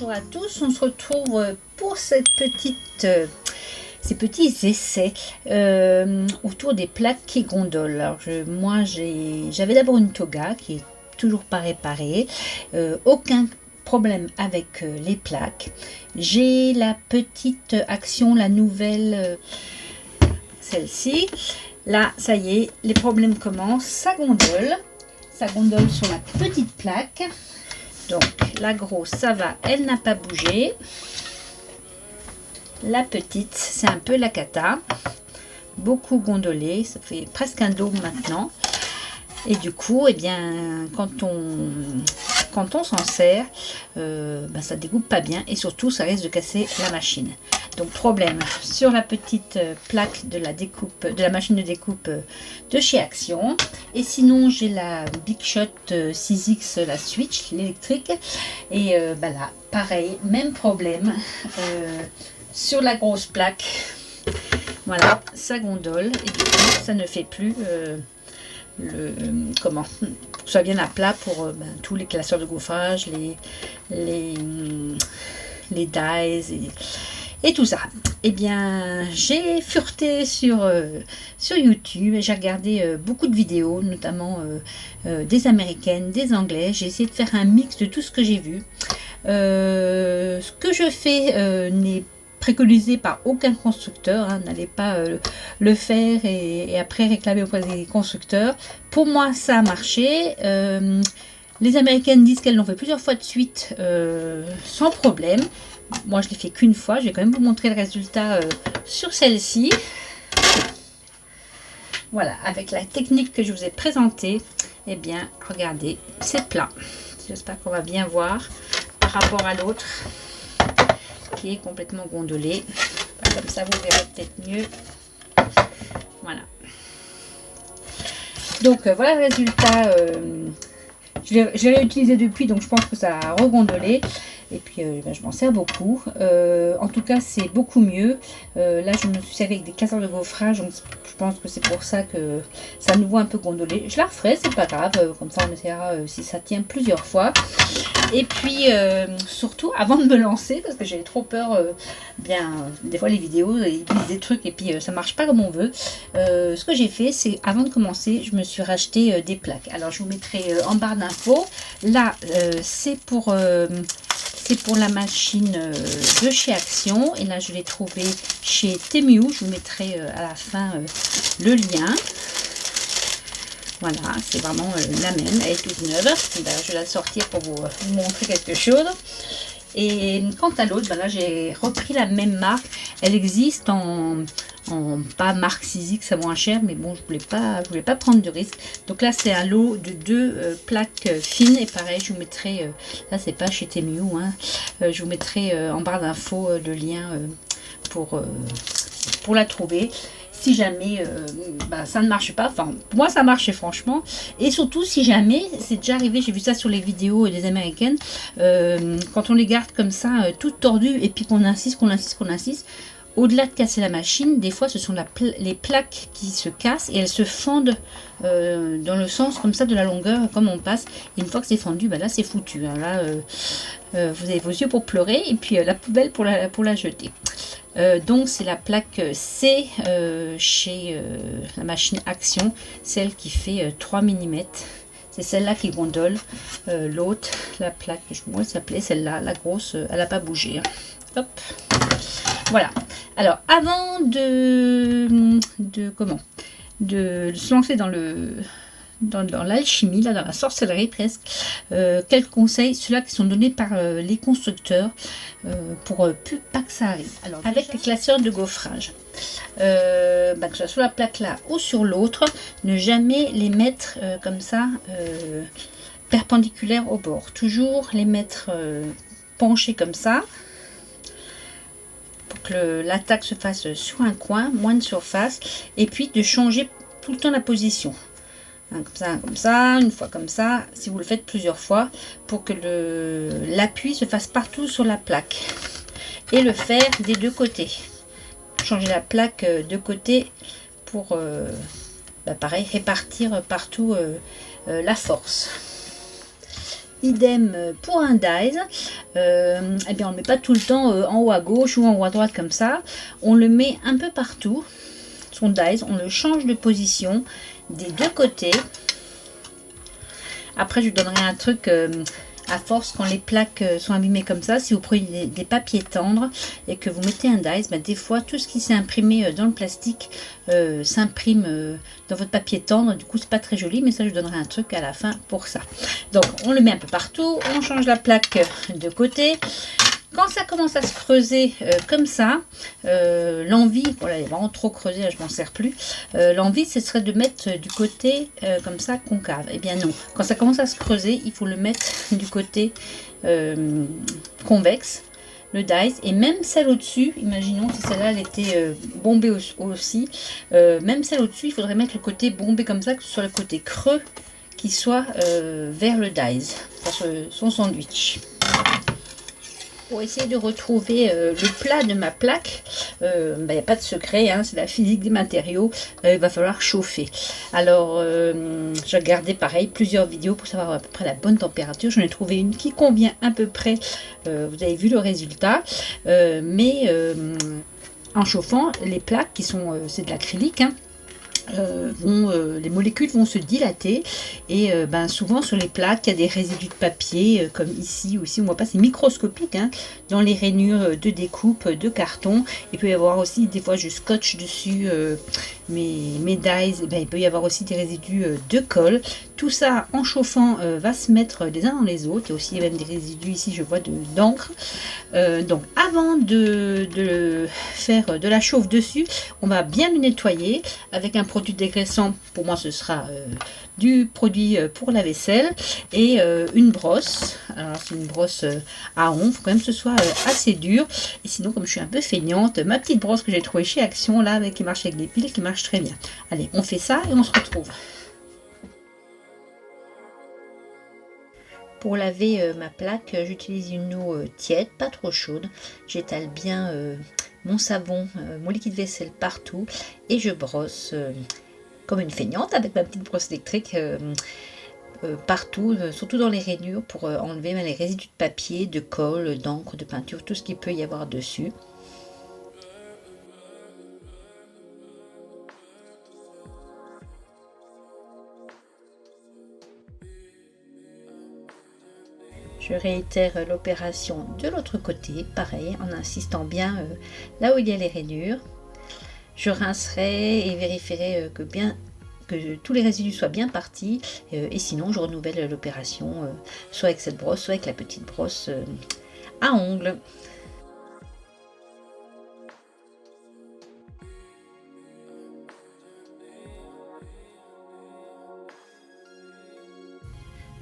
Bonjour à tous, on se retrouve pour ces petits essais autour des plaques qui gondolent. Alors j'avais d'abord une Toga qui est toujours pas réparée, aucun problème avec les plaques. J'ai la petite Action, la nouvelle, celle-ci. Là, ça y est, les problèmes commencent, ça gondole sur la petite plaque. Donc la grosse, ça va, elle n'a pas bougé. La petite, c'est un peu la cata. Beaucoup gondolé, ça fait presque un dôme maintenant. Et du coup, eh bien, quand on s'en sert, ça découpe pas bien et surtout ça risque de casser la machine. Donc problème sur la petite plaque de la machine de découpe de chez Action. Et sinon j'ai la Big Shot 6X, la Switch, l'électrique. Et là, pareil, même problème sur la grosse plaque. Voilà, ça gondole et du coup ça ne fait plus soit bien à plat pour tous les classeurs de gaufrage, les dies et tout ça. Eh bien, j'ai fureté sur YouTube et j'ai regardé beaucoup de vidéos, notamment des américaines, des anglais. J'ai essayé de faire un mix de tout ce que j'ai vu. Ce que je fais n'est préconisé par aucun constructeur, hein. N'allez pas le faire et après réclamer auprès des constructeurs. Pour moi, ça a marché. Les américaines disent qu'elles l'ont fait plusieurs fois de suite sans problème. Moi, je l'ai fait qu'une fois. Je vais quand même vous montrer le résultat sur celle-ci. Voilà, avec la technique que je vous ai présentée. Eh bien, regardez, c'est plat. J'espère qu'on va bien voir par rapport à l'autre qui est complètement gondolé. Comme ça, vous verrez peut-être mieux. Voilà. Donc, voilà le résultat. Je l'ai réutilisé depuis, donc je pense que ça a regondolé. Et puis, je m'en sers beaucoup. En tout cas, c'est beaucoup mieux. Là, je me suis servi avec des classeurs de gaufrage. Donc, je pense que c'est pour ça que ça nous voit un peu gondolé. Je la referai, c'est pas grave. Comme ça, on essaiera si ça tient plusieurs fois. Et puis, surtout, avant de me lancer, parce que j'ai trop peur, des fois, les vidéos, ils disent des trucs et puis ça marche pas comme on veut. Ce que j'ai fait, c'est, avant de commencer, je me suis racheté des plaques. Alors, je vous mettrai en barre d'infos. Là, c'est pour la machine de chez Action. Et là, je l'ai trouvé chez Temu. Je vous mettrai à la fin le lien. Voilà, c'est vraiment la même. Elle est toute neuve. Je vais la sortir pour vous montrer quelque chose. Et quant à l'autre, là, j'ai repris la même marque. Elle existe en pas marque 6X à moins cher, mais bon, je voulais pas prendre de risque. Donc là, c'est un lot de 2 plaques fines. Et pareil, je vous mettrai, là, c'est pas chez Temu, hein, je vous mettrai en barre d'infos le lien pour la trouver. Si jamais ça ne marche pas, enfin moi ça marchait franchement, et surtout si jamais, c'est déjà arrivé, j'ai vu ça sur les vidéos des américaines, quand on les garde comme ça, toutes tordues, et puis qu'on insiste, au-delà de casser la machine, des fois ce sont les plaques qui se cassent et elles se fendent dans le sens comme ça de la longueur, comme on passe, et une fois que c'est fendu, là c'est foutu, hein. Là vous avez vos yeux pour pleurer, et puis la poubelle pour la jeter. Donc c'est la plaque C chez la machine Action, celle qui fait 3 mm. C'est celle-là qui gondole. L'autre, la plaque, je sais pas comment elle s'appelait, celle-là, la grosse, elle n'a pas bougé, hein. Hop. Voilà. Alors avant de se lancer dans l'alchimie, là, dans la sorcellerie presque, quelques conseils, ceux-là qui sont donnés par les constructeurs pour pas que ça arrive. Alors, avec les classeurs de gaufrage, que ce soit sur la plaque là ou sur l'autre, ne jamais les mettre comme ça perpendiculaires au bord. Toujours les mettre penchés comme ça pour que l'attaque se fasse sur un coin, moins de surface, et puis de changer tout le temps la position. Comme ça, une fois comme ça, si vous le faites plusieurs fois, pour que l'appui se fasse partout sur la plaque. Et le faire des deux côtés. Changer la plaque de côté pour, pareil, répartir partout la force. Idem pour un dies. eh bien on ne le met pas tout le temps en haut à gauche ou en haut à droite comme ça. On le met un peu partout, son dies, on le change de position des deux côtés. Après je vous donnerai un truc à force quand les plaques sont abîmées comme ça. Si vous prenez des papiers tendres et que vous mettez un dies, ben, des fois tout ce qui s'est imprimé dans le plastique s'imprime dans votre papier tendre. Du coup c'est pas très joli, mais ça je vous donnerai un truc à la fin pour ça. Donc on le met un peu partout, on change la plaque de côté. Quand ça commence à se creuser comme ça, l'envie, voilà, il est vraiment trop creusé, là, je m'en sers plus. L'envie, ce serait de mettre du côté comme ça, concave. Eh bien non, quand ça commence à se creuser, il faut le mettre du côté convexe, le dies. Et même celle au-dessus, imaginons si celle-là elle était bombée aussi, même celle au-dessus, il faudrait mettre le côté bombé comme ça, que ce soit le côté creux qui soit vers le dies, pour son sandwich. Pour essayer de retrouver le plat de ma plaque, il n'y a pas de secret, hein, c'est la physique des matériaux, il va falloir chauffer. Alors, j'ai regardé pareil plusieurs vidéos pour savoir à peu près la bonne température. J'en ai trouvé une qui convient à peu près, vous avez vu le résultat, mais en chauffant, les plaques qui sont, c'est de l'acrylique, hein, les molécules vont se dilater et ben, souvent sur les plaques il y a des résidus de papier comme ici ou ici, on voit pas, c'est microscopique, hein, dans les rainures de découpe de carton. Il peut y avoir aussi des fois je scotche dessus mes dies, ben, il peut y avoir aussi des résidus de colle. Tout ça en chauffant va se mettre les uns dans les autres. Il y a aussi même des résidus ici, je vois, d'encre. Donc avant de faire de la chauffe dessus, on va bien le nettoyer avec un produit dégraissant. Pour moi ce sera du produit pour la vaisselle et une brosse. Alors c'est une brosse à ongles, il faut quand même que ce soit assez dur. Et sinon, comme je suis un peu feignante, ma petite brosse que j'ai trouvée chez Action là, qui marche avec des piles, qui marche très bien. Allez, on fait ça et on se retrouve. Pour laver ma plaque, j'utilise une eau tiède, pas trop chaude. J'étale bien mon savon, mon liquide vaisselle partout et je brosse comme une feignante avec ma petite brosse électrique partout, surtout dans les rainures pour enlever les résidus de papier, de colle, d'encre, de peinture, tout ce qu'il peut y avoir dessus. Je réitère l'opération de l'autre côté, pareil, en insistant bien là où il y a les rainures. Je rincerai et vérifierai que tous les résidus soient bien partis. Et sinon, je renouvelle l'opération, soit avec cette brosse, soit avec la petite brosse à ongles.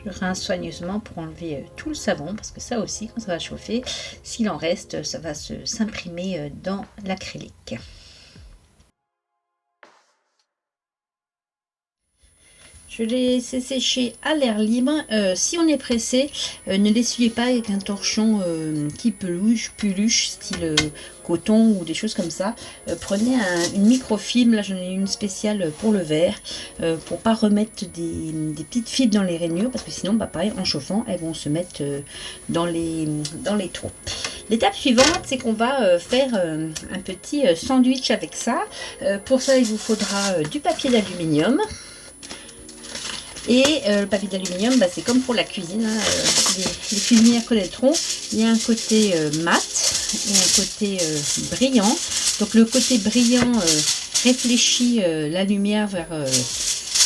Je rince soigneusement pour enlever tout le savon, parce que ça aussi, quand ça va chauffer, s'il en reste, ça va s'imprimer dans l'acrylique. Je l'ai laissé sécher à l'air libre. Si on est pressé, ne l'essuyez pas avec un torchon qui peluche, style coton ou des choses comme ça. Prenez une microfilm, là j'en ai une spéciale pour le verre, pour pas remettre des petites fibres dans les rainures, parce que sinon, bah, pareil, en chauffant, elles vont se mettre dans les trous. L'étape suivante, c'est qu'on va faire un petit sandwich avec ça. Pour ça, il vous faudra du papier d'aluminium. Et le papier d'aluminium, bah, c'est comme pour la cuisine, hein, les cuisinières connaîtront. Il y a un côté mat et un côté brillant. Donc le côté brillant réfléchit la lumière vers,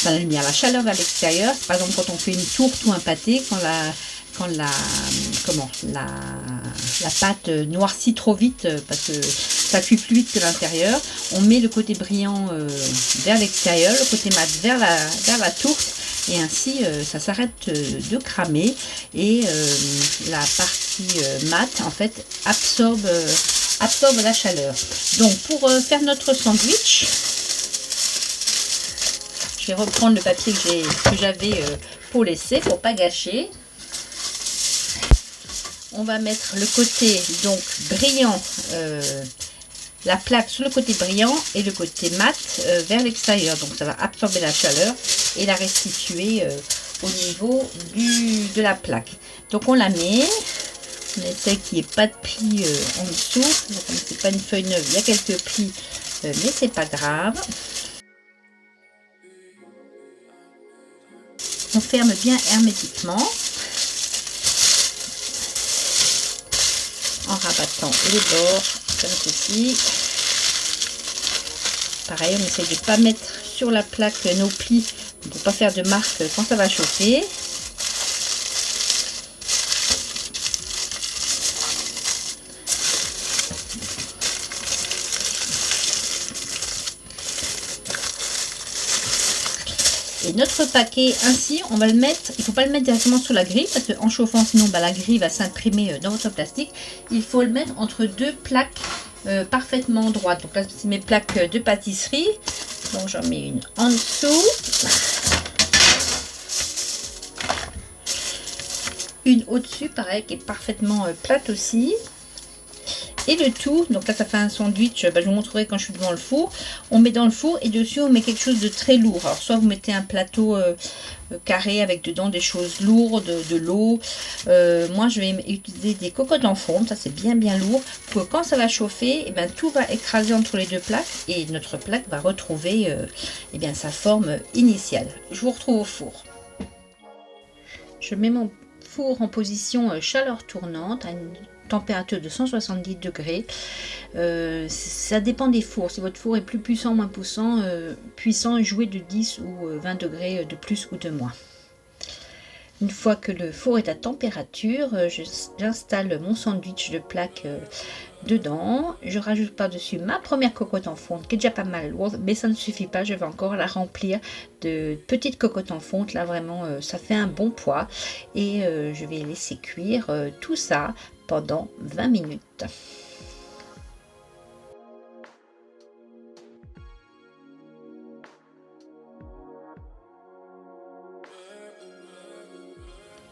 la chaleur vers l'extérieur. Par exemple, quand on fait une tourte ou un pâté, quand la pâte noircit trop vite parce que ça cuit plus vite que l'intérieur, on met le côté brillant vers l'extérieur, le côté mat vers la tourte. Et ainsi, ça s'arrête de cramer et la partie mate, en fait, absorbe la chaleur. Donc, pour faire notre sandwich, je vais reprendre le papier que j'avais pour laisser, pour pas gâcher. On va mettre le côté donc brillant, la plaque sur le côté brillant et le côté mat vers l'extérieur. Donc ça va absorber la chaleur et la restituer au niveau de la plaque. Donc on la met, On essaie qu'il n'y ait pas de plis en dessous. Comme c'est pas une feuille neuve, il y a quelques plis, mais c'est pas grave. On ferme bien hermétiquement en rabattant les bords comme ceci. Pareil, on essaie de ne pas mettre sur la plaque nos plis pour ne pas faire de marque quand ça va chauffer. Et notre paquet ainsi, on va le mettre, il ne faut pas le mettre directement sur la grille parce qu'en chauffant sinon la grille va s'imprimer dans votre plastique. Il faut le mettre entre deux plaques parfaitement droites. Donc là c'est mes plaques de pâtisserie. Donc j'en mets une en dessous. Une au-dessus, pareil, qui est parfaitement plate aussi. Et le tout, donc là ça fait un sandwich, je vous montrerai quand je suis devant le four. On met dans le four et dessus on met quelque chose de très lourd. Alors soit vous mettez un plateau carré avec dedans des choses lourdes, de l'eau. Moi je vais utiliser des cocottes en fonte, ça c'est bien lourd. Pour que quand ça va chauffer, et bien, tout va écraser entre les deux plaques et notre plaque va retrouver et bien, sa forme initiale. Je vous retrouve au four. Je mets mon four en position chaleur tournante à une température de 170 degrés. Ça dépend des fours. Si votre four est plus puissant ou moins puissant, jouez de 10 ou 20 degrés de plus ou de moins. Une fois que le four est à température, j'installe mon sandwich de plaque dedans. Je rajoute par-dessus ma première cocotte en fonte qui est déjà pas mal lourde, mais ça ne suffit pas. Je vais encore la remplir de petites cocottes en fonte. Là vraiment, ça fait un bon poids. Et je vais laisser cuire tout ça pendant 20 minutes.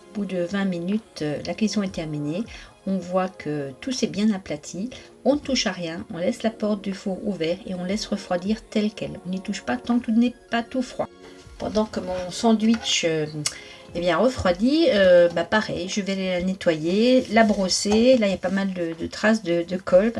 Au bout de 20 minutes, la cuisson est terminée. On voit que tout s'est bien aplati. On ne touche à rien. On laisse la porte du four ouverte et on laisse refroidir tel quel. On n'y touche pas tant que tout n'est pas tout froid. Pendant que mon sandwich est bien refroidi, pareil, je vais la nettoyer, la brosser. Là, il y a pas mal de traces de colle.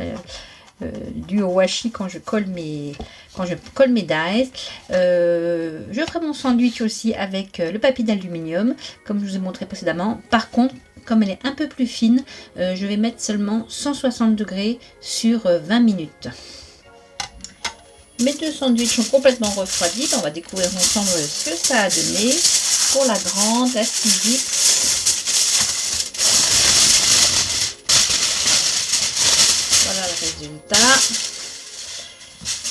Dû au washi quand je colle mes dies. Je ferai mon sandwich aussi avec le papier d'aluminium comme je vous ai montré précédemment. Par contre, comme elle est un peu plus fine, je vais mettre seulement 160 degrés sur 20 minutes. Mes deux sandwichs sont complètement refroidis. On va découvrir ensemble ce que ça a donné pour la grande, la physique. Voilà le résultat.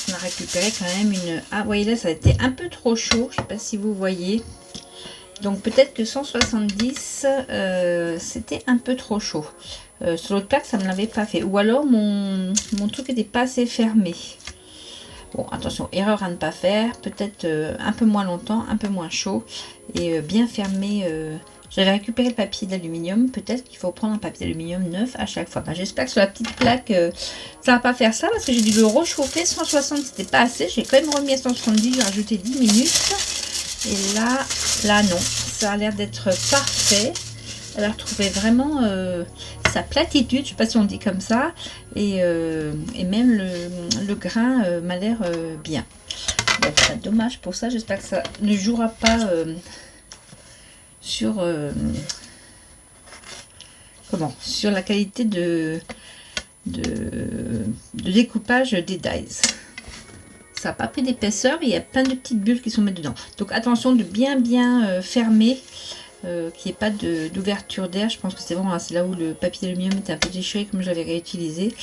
On a récupéré quand même une... Ah, vous voyez là, ça a été un peu trop chaud. Je ne sais pas si vous voyez. Donc peut-être que 170, c'était un peu trop chaud. Sur l'autre plaque, ça ne me l'avait pas fait. Ou alors, mon truc n'était pas assez fermé. Bon, attention, erreur à ne pas faire. Peut-être un peu moins longtemps, un peu moins chaud. Et bien fermé. J'avais récupéré le papier d'aluminium. Peut-être qu'il faut prendre un papier d'aluminium neuf à chaque fois. J'espère que sur la petite plaque, ça va pas faire ça. Parce que j'ai dû le réchauffer. 160, c'était pas assez. J'ai quand même remis à 170. J'ai rajouté 10 minutes. Et là non. Ça a l'air d'être parfait. Elle a retrouvé vraiment sa platitude. Je ne sais pas si on dit comme ça. Et même le grain m'a l'air bien. Bon, c'est dommage pour ça. J'espère que ça ne jouera pas... sur la qualité de découpage des dies. Ça n'a pas pris d'épaisseur, il y a plein de petites bulles qui sont mises dedans. Donc attention de bien fermer, qu'il n'y ait pas d'ouverture d'air. Je pense que c'est là où le papier d'aluminium était un peu déchiré comme je l'avais réutilisé.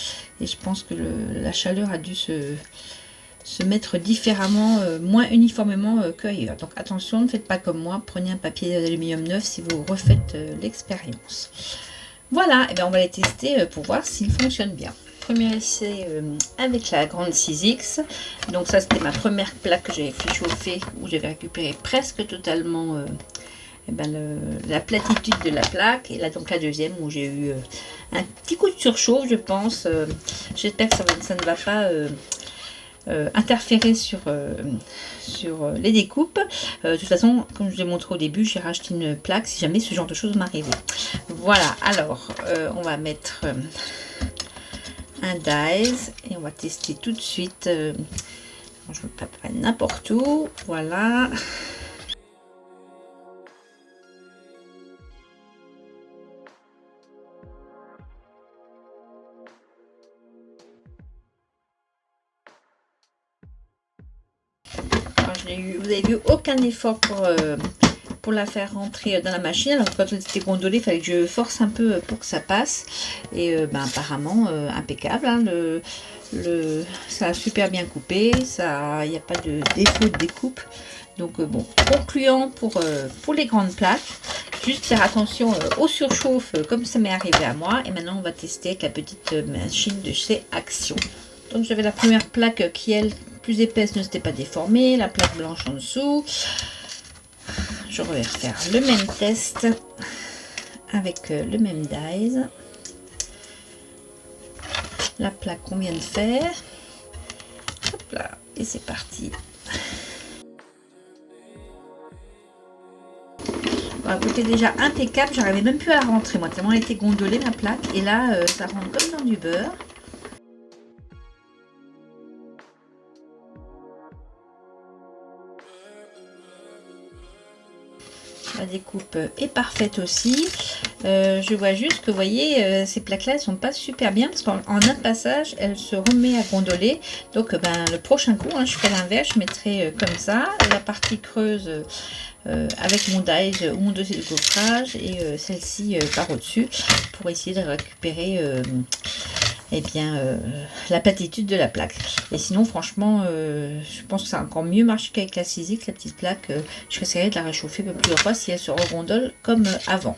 Et je pense que la chaleur a dû se mettre différemment, moins uniformément qu'ailleurs. Donc attention, ne faites pas comme moi, prenez un papier d'aluminium neuf si vous refaites l'expérience. Voilà, et bien on va les tester pour voir s'ils fonctionnent bien. Premier essai avec la grande 6X. Donc ça c'était ma première plaque que j'avais fait chauffer, où j'avais récupéré presque totalement la platitude de la plaque. Et là donc la deuxième où j'ai eu un petit coup de surchauffe, je pense. J'espère que ça ne va pas... interférer sur les découpes. De toute façon, comme je l'ai montré au début, j'ai racheté une plaque si jamais ce genre de choses m'arrivait. Voilà, alors on va mettre un dies et on va tester tout de suite. Je ne peux pas n'importe où. Voilà. Alors, vous avez vu aucun effort pour la faire rentrer dans la machine. Alors quand elle était gondolée, il fallait que je force un peu pour que ça passe. Et apparemment impeccable. Hein, ça a super bien coupé. Il n'y a pas de défaut de découpe. Donc bon, concluant pour les grandes plaques. Juste faire attention aux surchauffes comme ça m'est arrivé à moi. Et maintenant on va tester avec la petite machine de chez Action. Donc j'avais la première plaque qui elle plus épaisse ne s'était pas déformée. La plaque blanche en dessous. Je vais refaire le même test avec le même dies. La plaque qu'on vient de faire. Hop là, et c'est parti. Bon, écoutez, déjà impeccable, j'arrivais même plus à la rentrer moi, tellement elle était gondolée ma plaque. Et là, ça rentre comme dans du beurre. La découpe est parfaite aussi. Je vois juste que vous voyez, ces plaques là elles sont pas super bien parce qu'en un passage elle se remet à gondoler. Donc le prochain coup je ferai l'inverse, je mettrai comme ça la partie creuse avec mon dies ou mon dossier de gaufrage et celle-ci par au dessus pour essayer de récupérer la platitude de la plaque. Et sinon franchement je pense que ça a encore mieux marché qu'avec la Sizzix, la petite plaque. Je essaierai de la réchauffer plusieurs fois si elle se regondole comme avant.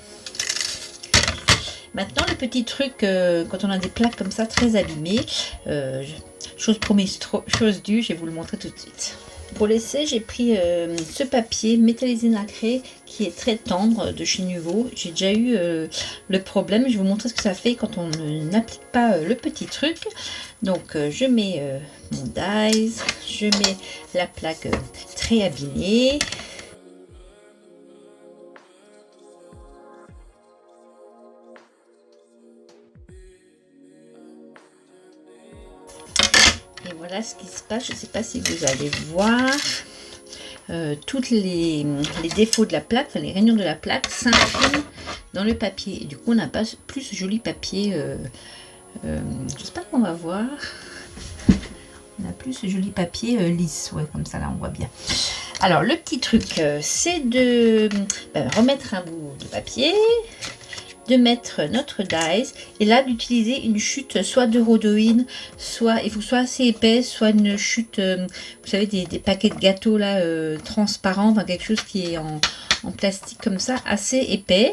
Maintenant le petit truc quand on a des plaques comme ça très abîmées, chose promise, chose due, je vais vous le montrer tout de suite. Pour l'essai, j'ai pris ce papier métallisé nacré qui est très tendre de chez Nuvo. J'ai déjà eu le problème. Je vais vous montrer ce que ça fait quand on n'applique pas le petit truc. Donc, je mets mon dies, je mets la plaque très abîmée. Et voilà ce qui se passe. Je ne sais pas si vous allez voir. Toutes les défauts de la plaque, enfin les rainures de la plaque s'impriment dans le papier. Et du coup, on n'a pas plus ce joli papier. J'espère qu'on va voir. On a plus ce joli papier lisse. Ouais, comme ça, là, on voit bien. Alors, le petit truc, c'est de remettre un bout de papier, de mettre notre dies et là d'utiliser une chute soit de rhodoïne, soit il faut soit assez épaisse, soit une chute vous savez des paquets de gâteaux là transparents, enfin quelque chose qui est en plastique comme ça, assez épais.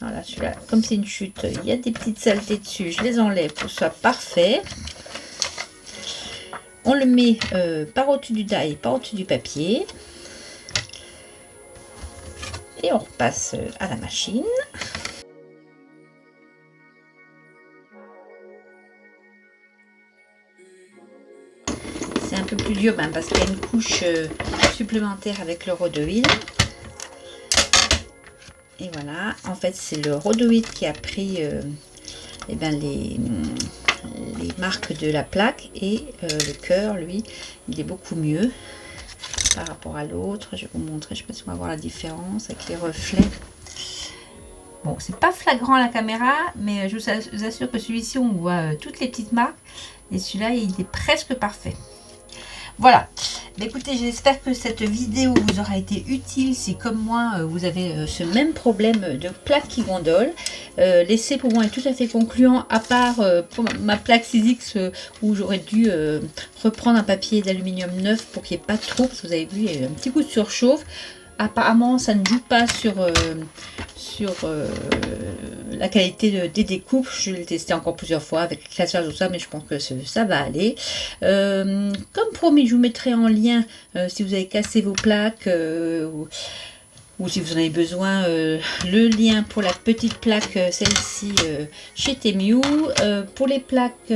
Voilà, celui-là comme c'est une chute, il y a des petites saletés dessus, je les enlève pour que ce soit parfait. On le met par au-dessus du die, par au-dessus du papier et on repasse à la machine. C'est un peu plus dur parce qu'il y a une couche supplémentaire avec le rhodoïde. Et voilà, en fait c'est le rhodoïde qui a pris les marques de la plaque et le cœur, lui, il est beaucoup mieux par rapport à l'autre. Je vais vous montrer, je ne sais pas si on va voir la différence avec les reflets. Bon, c'est pas flagrant à la caméra, mais je vous assure que celui-ci, on voit toutes les petites marques. Et celui-là, il est presque parfait. Voilà. Écoutez, j'espère que cette vidéo vous aura été utile si, comme moi, vous avez ce même problème de plaque qui gondole. L'essai pour moi est tout à fait concluant, à part pour ma plaque Sizzix où j'aurais dû reprendre un papier d'aluminium neuf pour qu'il n'y ait pas trop, parce que vous avez vu, il y a eu un petit coup de surchauffe. Apparemment, ça ne joue pas sur la qualité des découpes. Je l'ai testé encore plusieurs fois avec le classage tout ça, mais je pense que ça va aller. Comme promis, je vous mettrai en lien si vous avez cassé vos plaques ou si vous en avez besoin, le lien pour la petite plaque, celle-ci, chez Temu. Pour les plaques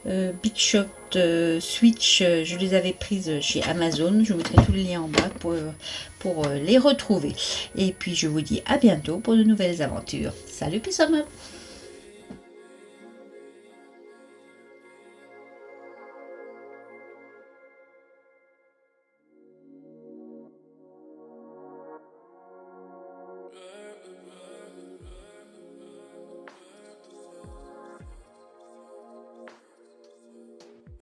Big Shot petites Switch, je les avais prises chez Amazon. Je vous mettrai tous les liens en bas pour les retrouver. Et puis je vous dis à bientôt pour de nouvelles aventures. Salut Peace